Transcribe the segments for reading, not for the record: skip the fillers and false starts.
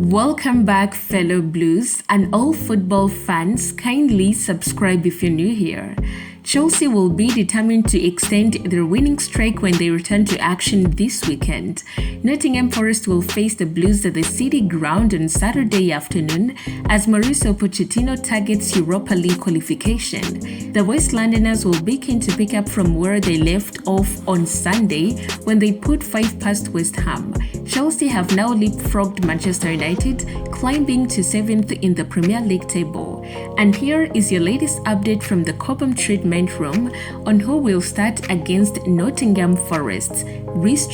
Welcome back, fellow Blues and all football fans. Kindly subscribe if you're new here. Chelsea will be determined to extend their winning streak when they return to action this weekend. Nottingham Forest will face the Blues at the City Ground on Saturday afternoon as Mauricio Pochettino targets Europa League qualification. The West Londoners will be keen to pick up from where they left off on Sunday when they put 5 past West Ham. Chelsea have now leapfrogged Manchester United, climbing to 7th in the Premier League table. And here is your latest update from the Cobham treatment room on who will start against Nottingham Forest. Reece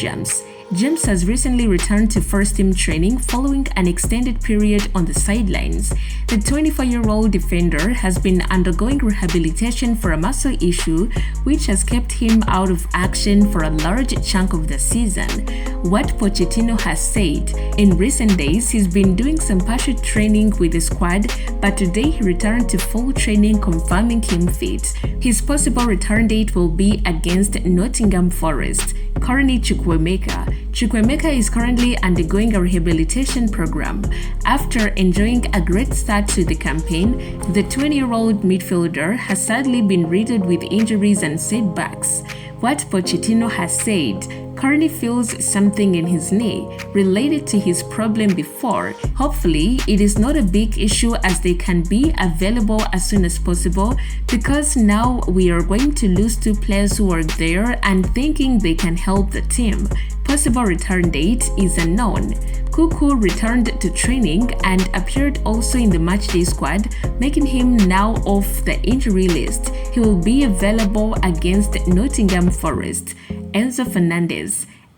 James has recently returned to first-team training following an extended period on the sidelines. The 24-year-old defender has been undergoing rehabilitation for a muscle issue, which has kept him out of action for a large chunk of the season. What Pochettino has said: in recent days, he's been doing some partial training with the squad, but today he returned to full training, confirming him fit. His possible return date will be against Nottingham Forest. Currently, Chukwuemeka is currently undergoing a rehabilitation program. After enjoying a great start to the campaign, the 20-year-old midfielder has sadly been riddled with injuries and setbacks. What Pochettino has said: currently feels something in his knee related to his problem before. Hopefully, it is not a big issue as they can be available as soon as possible, because now we are going to lose 2 players who are there and thinking they can help the team. Possible return date is unknown. Cuckoo returned to training and appeared also in the matchday squad, making him now off the injury list. He will be available against Nottingham Forest.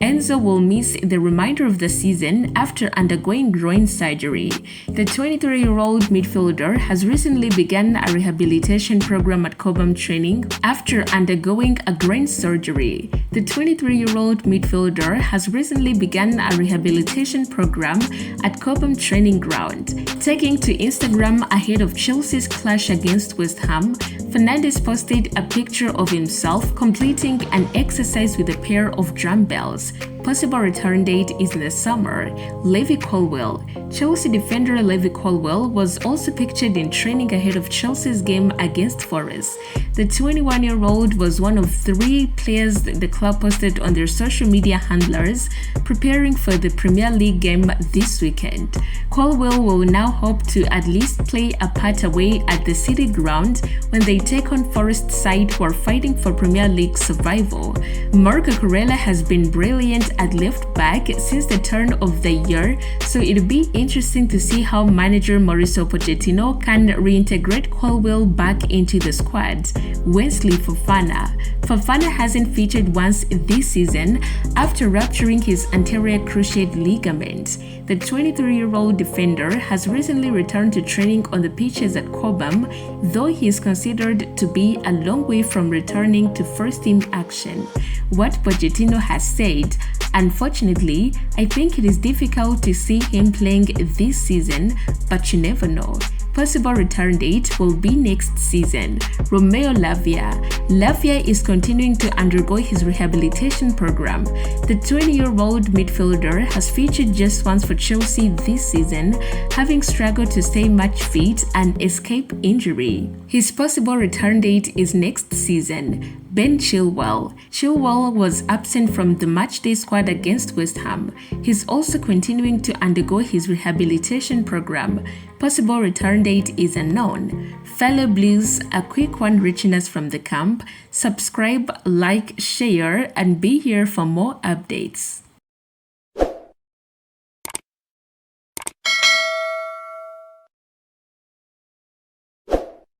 Enzo will miss the remainder of the season after undergoing groin surgery. The 23-year-old midfielder has recently begun a rehabilitation program at Cobham training after undergoing a groin surgery. The 23-year-old midfielder has recently begun a rehabilitation program at Cobham training ground. Taking to Instagram ahead of Chelsea's clash against West Ham, Fernandes posted a picture of himself completing an exercise with a pair of dumbbells. Possible return date is in the summer. Levi Colwill. Chelsea defender Levi Colwill was also pictured in training ahead of Chelsea's game against Forest. The 21-year-old was one of 3 players the club posted on their social media handlers preparing for the Premier League game this weekend. Colwill will now hope to at least play a part away at the City Ground when they take on Forest side who are fighting for Premier League survival. Marco Corella has been brilliant at left back since the turn of the year, so it'll be interesting to see how manager Mauricio Pochettino can reintegrate Chilwell back into the squad. Wesley Fofana. Fofana hasn't featured once this season after rupturing his anterior cruciate ligament. The 23-year-old defender has recently returned to training on the pitches at Cobham, though he is considered to be a long way from returning to first-team action. What Pochettino has said: unfortunately, I think it is difficult to see him playing this season, but you never know. Possible return date will be next season. Romeo Lavia is continuing to undergo his rehabilitation program. The 20-year-old midfielder has featured just once for Chelsea this season, having struggled to stay match fit and escape injury. His possible return date is next season. Ben Chilwell. Chilwell was absent from the matchday squad against West Ham. He's also continuing to undergo his rehabilitation program. Possible return date is unknown. Fellow Blues, a quick one reaching us from the camp. Subscribe, like, share, and be here for more updates.